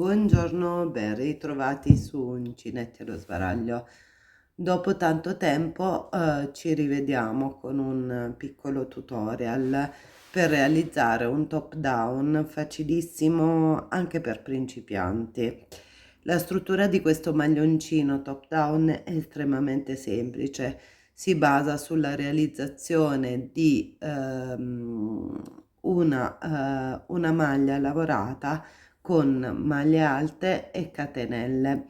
Buongiorno, ben ritrovati su Uncinetti allo sbaraglio. Dopo tanto tempo ci rivediamo con un piccolo tutorial per realizzare un top down facilissimo anche per principianti. La struttura di questo maglioncino top down è estremamente semplice, si basa sulla realizzazione di una maglia lavorata con maglie alte e catenelle.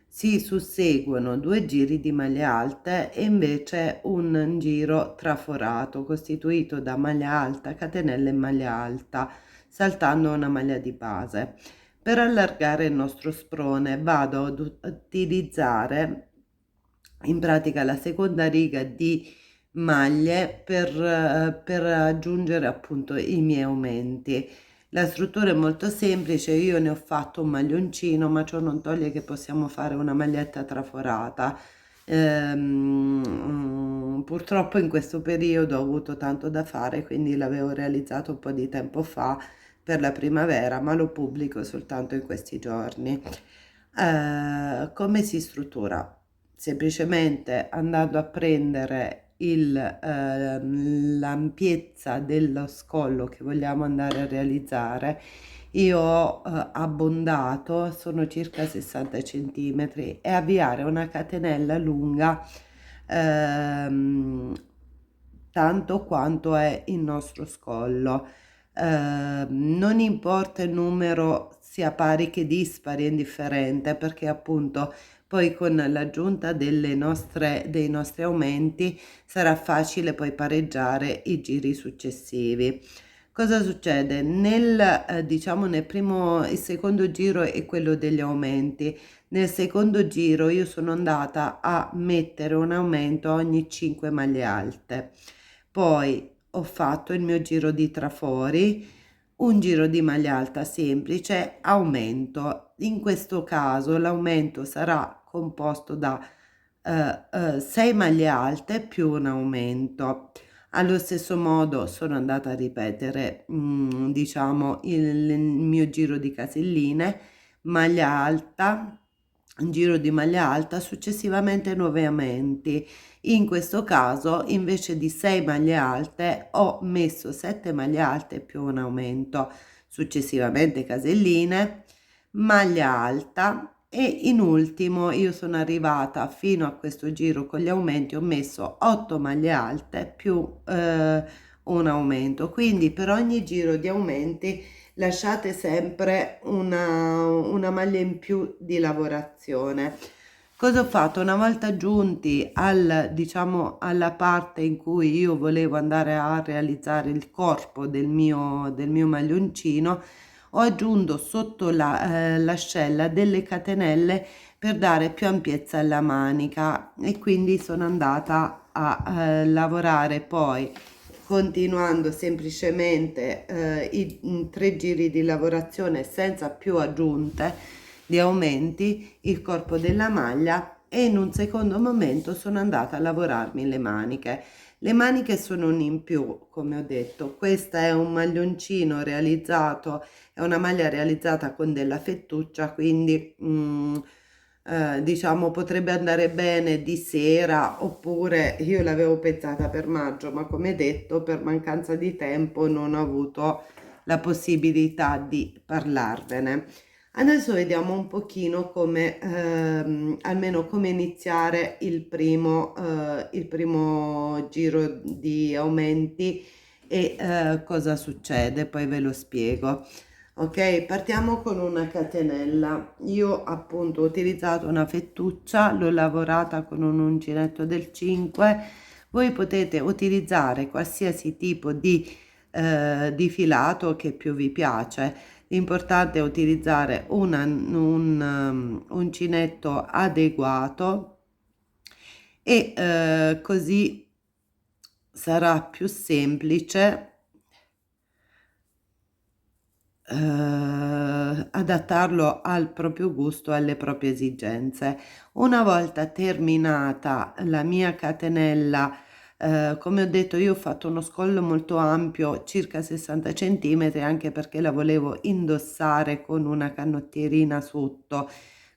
Si susseguono 2 giri di maglie alte e invece un giro traforato costituito da maglia alta, catenelle e maglia alta, saltando una maglia di base. Per allargare il nostro sprone vado ad utilizzare in pratica la seconda riga di maglie per aggiungere appunto i miei aumenti. La struttura è molto semplice, io ne ho fatto un maglioncino, ma ciò non toglie che possiamo fare una maglietta traforata. Purtroppo in questo periodo ho avuto tanto da fare, quindi l'avevo realizzato un po' di tempo fa per la primavera, ma lo pubblico soltanto in questi giorni. Come si struttura? Semplicemente andando a prendere l'ampiezza dello scollo che vogliamo andare a realizzare. Io ho abbondato, sono circa 60 centimetri, e avviare una catenella lunga ehm, tanto quanto è il nostro scollo. Non importa il numero sia pari che dispari, è indifferente, perché appunto poi con l'aggiunta dei nostri aumenti sarà facile poi pareggiare i giri successivi. Cosa succede? Il secondo giro è quello degli aumenti. Nel secondo giro io sono andata a mettere un aumento ogni 5 maglie alte. Poi ho fatto il mio giro di trafori, un giro di maglia alta semplice, aumento. In questo caso l'aumento sarà composto da 6 maglie alte più un aumento. Allo stesso modo sono andata a ripetere, diciamo, il mio giro di caselline, maglia alta, giro di maglia alta, successivamente 9 aumenti. In questo caso, invece di 6 maglie alte, ho messo 7 maglie alte più un aumento, successivamente caselline, maglia alta e in ultimo io sono arrivata fino a questo giro con gli aumenti, ho messo 8 maglie alte più un aumento. Quindi per ogni giro di aumenti lasciate sempre una maglia in più di lavorazione. Cosa ho fatto? Una volta giunti diciamo, alla parte in cui io volevo andare a realizzare il corpo del mio maglioncino, ho aggiunto sotto l'ascella delle catenelle per dare più ampiezza alla manica, e quindi sono andata a lavorare poi, continuando semplicemente i 3 giri di lavorazione senza più aggiunte di aumenti, il corpo della maglia, e in un secondo momento sono andata a lavorarmi le maniche. Le maniche sono un in più, come ho detto. Questa è un maglioncino realizzato, è una maglia realizzata con della fettuccia, quindi diciamo potrebbe andare bene di sera, oppure io l'avevo pensata per maggio, ma come detto per mancanza di tempo non ho avuto la possibilità di parlarvene. Adesso vediamo un pochino come, almeno come iniziare il primo giro di aumenti e cosa succede, poi ve lo spiego. Ok, partiamo con una catenella. Io appunto ho utilizzato una fettuccia, l'ho lavorata con un uncinetto del 5. Voi potete utilizzare qualsiasi tipo di filato che più vi piace. L'importante è utilizzare un uncinetto adeguato, e così sarà più semplice adattarlo al proprio gusto, alle proprie esigenze. Una volta terminata la mia catenella Come ho detto, io ho fatto uno scollo molto ampio, circa 60 centimetri, anche perché la volevo indossare con una canottierina sotto,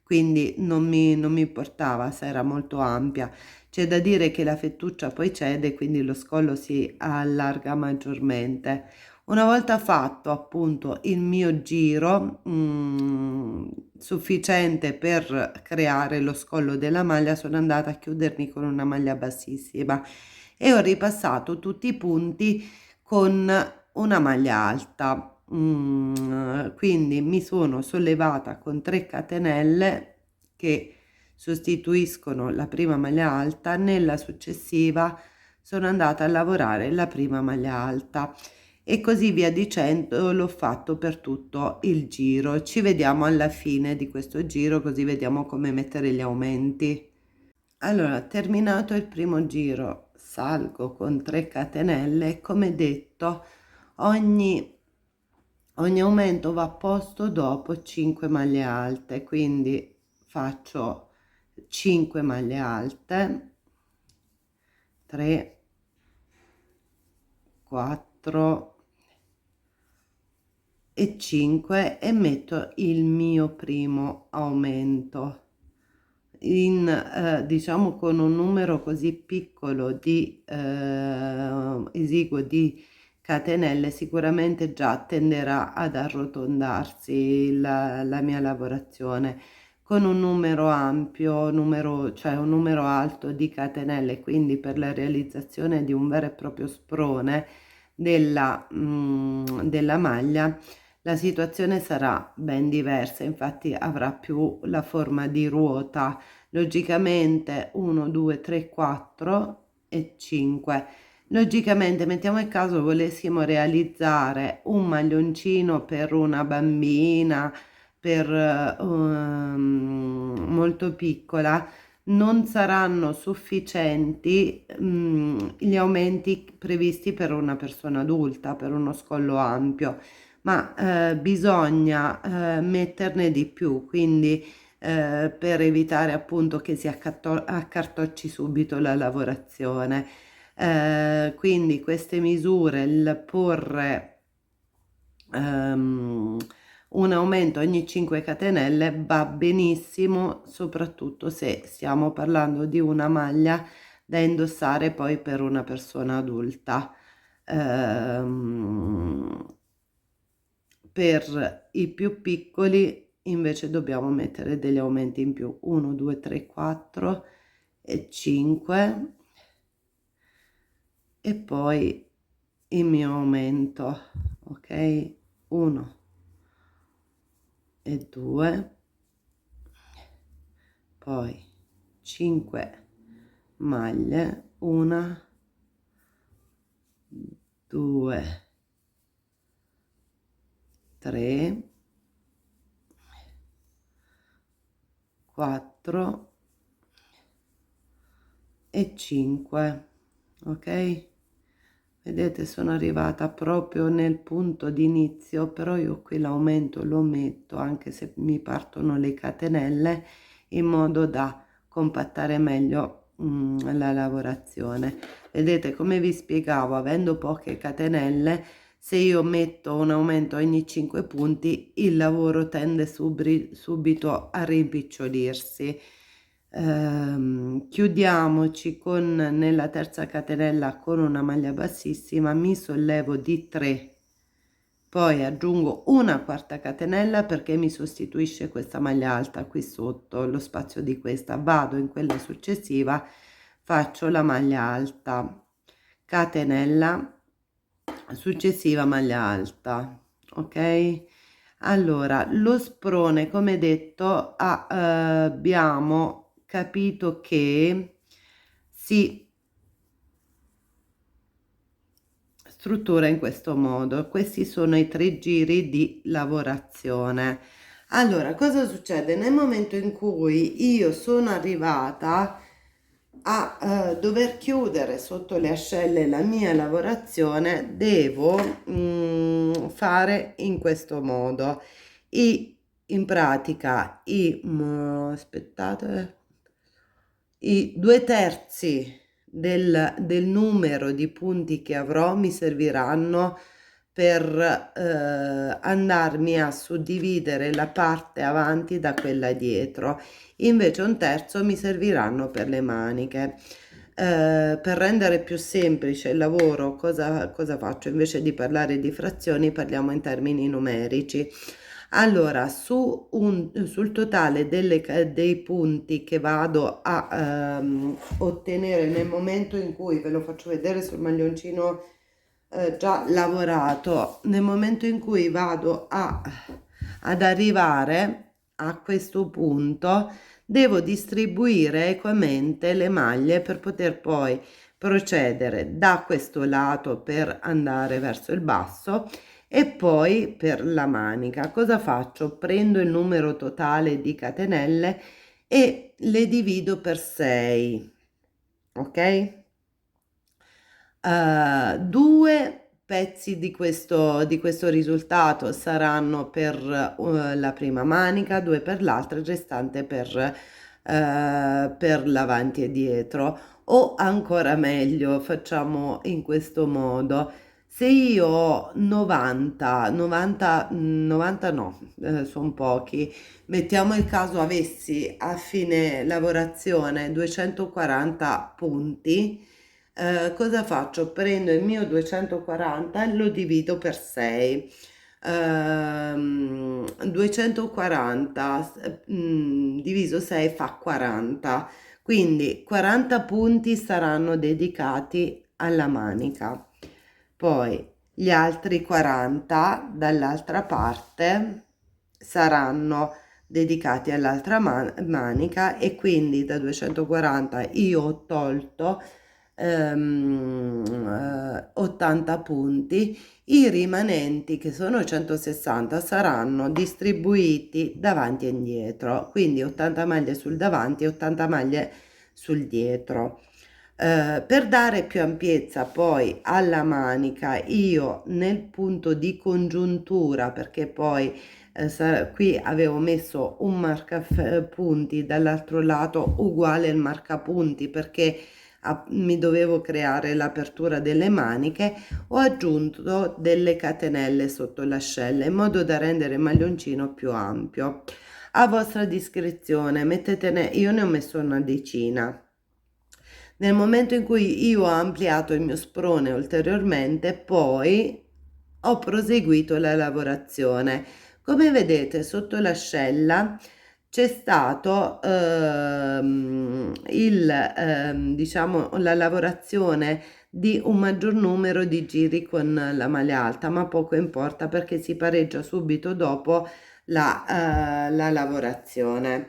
quindi non mi importava se era molto ampia. C'è da dire che la fettuccia poi cede, quindi lo scollo si allarga maggiormente. Una volta fatto appunto il mio giro, sufficiente per creare lo scollo della maglia, sono andata a chiudermi con una maglia bassissima e ho ripassato tutti i punti con una maglia alta. Quindi mi sono sollevata con 3 catenelle che sostituiscono la prima maglia alta, nella successiva sono andata a lavorare la prima maglia alta e così via dicendo. L'ho fatto per tutto il giro. Ci vediamo alla fine di questo giro, così vediamo come mettere gli aumenti. Allora, terminato il primo giro, salgo con 3 catenelle. Come detto, ogni aumento va posto dopo 5 maglie alte, quindi faccio 5 maglie alte, 3, 4 e 5, e metto il mio primo aumento in diciamo con un numero così piccolo di esiguo di catenelle. Sicuramente già tenderà ad arrotondarsi la mia lavorazione. Con un numero ampio, cioè un numero alto di catenelle, quindi per la realizzazione di un vero e proprio sprone della maglia, la situazione sarà ben diversa. Infatti avrà più la forma di ruota. Logicamente 1, 2, 3, 4 e 5. Logicamente, mettiamo il caso volessimo realizzare un maglioncino per una bambina, per molto piccola, non saranno sufficienti gli aumenti previsti per una persona adulta, per uno scollo ampio, ma bisogna metterne di più, quindi per evitare appunto che si accartocci subito la lavorazione. Quindi queste misure, il porre un aumento ogni 5 catenelle va benissimo, soprattutto se stiamo parlando di una maglia da indossare poi per una persona adulta. Ehm, per i più piccoli invece dobbiamo mettere degli aumenti in più: 1, 2, 3, 4 e 5, e poi il mio aumento, ok, 1 e 2, poi 5 maglie, 1, 2, 3, 4 e 5. Ok, vedete, sono arrivata proprio nel punto di inizio, però io qui l'aumento lo metto anche se mi partono le catenelle, in modo da compattare meglio la lavorazione. Vedete, come vi spiegavo, avendo poche catenelle, se io metto un aumento ogni 5 punti, il lavoro tende subito a rimpicciolirsi. Chiudiamoci con, nella terza catenella, con una maglia bassissima, mi sollevo di 3, poi aggiungo una quarta catenella perché mi sostituisce questa maglia alta qui sotto lo spazio di questa, vado in quella successiva, faccio la maglia alta, catenella, successiva maglia alta. Ok, allora lo sprone, come detto, abbiamo capito che si struttura in questo modo. Questi sono i 3 giri di lavorazione. Allora, cosa succede nel momento in cui io sono arrivata a dover chiudere sotto le ascelle la mia lavorazione? Devo fare in questo modo. In pratica aspettate, i 2 terzi del numero di punti che avrò mi serviranno per andarmi a suddividere la parte avanti da quella dietro, invece un terzo mi serviranno per le maniche. Per rendere più semplice il lavoro, cosa faccio? Invece di parlare di frazioni, parliamo in termini numerici. Allora, sul totale dei punti che vado a ottenere nel momento in cui, ve lo faccio vedere sul maglioncino già lavorato, nel momento in cui vado ad arrivare a questo punto, devo distribuire equamente le maglie per poter poi procedere da questo lato per andare verso il basso e poi per la manica. Cosa faccio? Prendo il numero totale di catenelle e le divido per 6, ok? Due pezzi di questo risultato saranno per la prima manica, due per l'altra, il restante per l'avanti e dietro. O ancora meglio, facciamo in questo modo: se io ho 90 no, sono pochi, mettiamo il caso avessi a fine lavorazione 240 punti, cosa faccio? Prendo il mio 240 e lo divido per 6. 240 diviso 6 fa 40, quindi 40 punti saranno dedicati alla manica, poi gli altri 40 dall'altra parte saranno dedicati all'altra manica, e quindi da 240 io ho tolto 80 punti. I rimanenti, che sono 160, saranno distribuiti davanti e indietro, quindi 80 maglie sul davanti e 80 maglie sul dietro. Per dare più ampiezza poi alla manica, io nel punto di congiuntura, perché poi qui avevo messo un marcapunti dall'altro lato uguale al marcapunti, perché mi dovevo creare l'apertura delle maniche, ho aggiunto delle catenelle sotto l'ascella in modo da rendere il maglioncino più ampio. A vostra discrezione, mettetene, io ne ho messo una decina. Nel momento in cui io ho ampliato il mio sprone ulteriormente, poi ho proseguito la lavorazione. Come vedete, sotto l'ascella c'è stato diciamo, la lavorazione di un maggior numero di giri con la maglia alta, ma poco importa perché si pareggia subito dopo la lavorazione.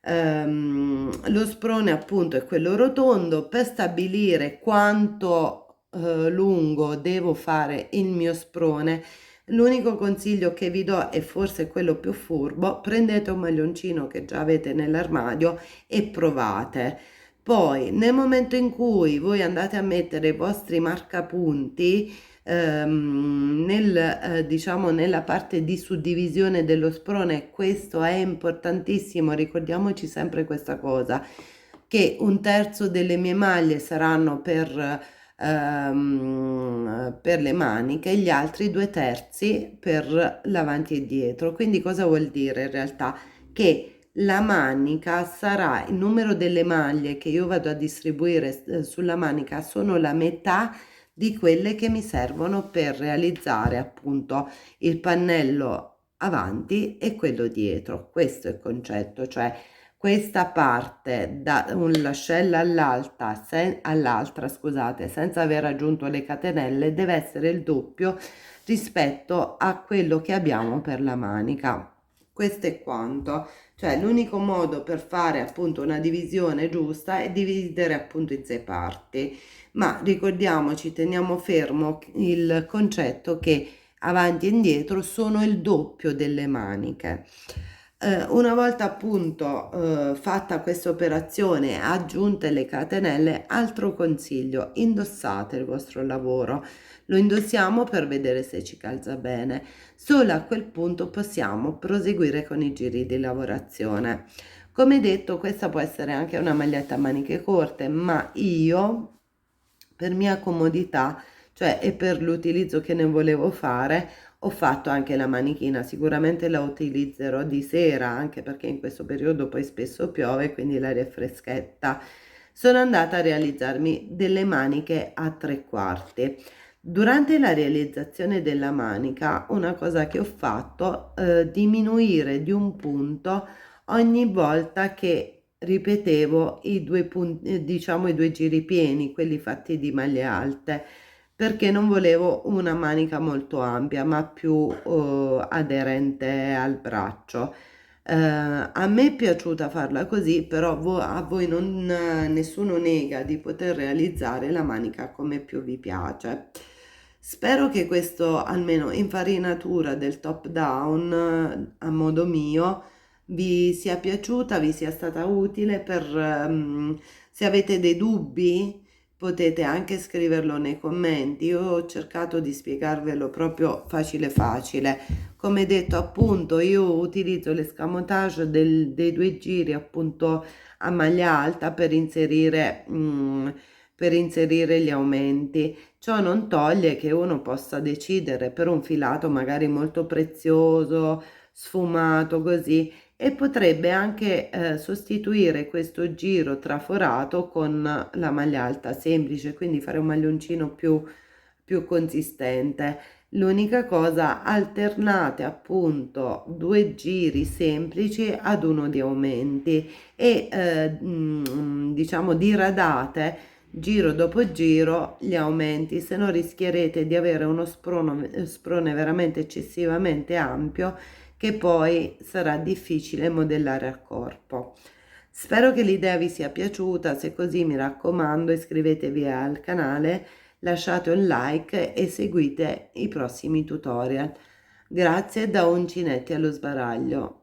Lo sprone appunto è quello rotondo. Per stabilire quanto lungo devo fare il mio sprone, l'unico consiglio che vi do, e forse quello più furbo: prendete un maglioncino che già avete nell'armadio e provate. Poi nel momento in cui voi andate a mettere i vostri marcapunti diciamo nella parte di suddivisione dello sprone, questo è importantissimo, ricordiamoci sempre questa cosa, che un terzo delle mie maglie saranno per le maniche, gli altri due terzi per l'avanti e dietro. Quindi cosa vuol dire in realtà? Che la manica sarà, il numero delle maglie che io vado a distribuire sulla manica sono la metà di quelle che mi servono per realizzare appunto il pannello avanti e quello dietro. Questo è il concetto, cioè questa parte da un'ascella all'altra, scusate, senza aver aggiunto le catenelle, deve essere il doppio rispetto a quello che abbiamo per la manica. Questo è quanto. Cioè l'unico modo per fare appunto una divisione giusta è dividere appunto in 6 parti, ma ricordiamoci, teniamo fermo il concetto che avanti e indietro sono il doppio delle maniche. Una volta appunto fatta questa operazione, aggiunte le catenelle, altro consiglio: indossate il vostro lavoro. Lo indossiamo per vedere se ci calza bene. Solo a quel punto possiamo proseguire con i giri di lavorazione. Come detto, questa può essere anche una maglietta a maniche corte, ma io per mia comodità, cioè e per l'utilizzo che ne volevo fare, ho fatto anche la manichina. Sicuramente la utilizzerò di sera, anche perché in questo periodo poi spesso piove, quindi l'aria è freschetta. Sono andata a realizzarmi delle maniche a 3/4. Durante la realizzazione della manica, una cosa che ho fatto, diminuire di un punto ogni volta che ripetevo i 2 diciamo i 2 giri pieni, quelli fatti di maglie alte, perché non volevo una manica molto ampia, ma più, aderente al braccio. A me è piaciuta farla così, però a voi non nessuno nega di poter realizzare la manica come più vi piace. Spero che questo, almeno infarinatura del top down, a modo mio, vi sia piaciuta, vi sia stata utile per, se avete dei dubbi potete anche scriverlo nei commenti. Io ho cercato di spiegarvelo proprio facile facile. Come detto appunto, io utilizzo l'escamotage dei 2 giri appunto a maglia alta per inserire gli aumenti. Ciò non toglie che uno possa decidere per un filato magari molto prezioso, sfumato così, e potrebbe anche sostituire questo giro traforato con la maglia alta semplice, quindi fare un maglioncino più consistente. L'unica cosa, alternate appunto 2 giri semplici ad uno di aumenti e diciamo diradate giro dopo giro gli aumenti, se no rischierete di avere uno sprone veramente eccessivamente ampio che poi sarà difficile modellare al corpo. Spero che l'idea vi sia piaciuta, se così mi raccomando iscrivetevi al canale, lasciate un like e seguite i prossimi tutorial. Grazie da Uncinetti allo sbaraglio.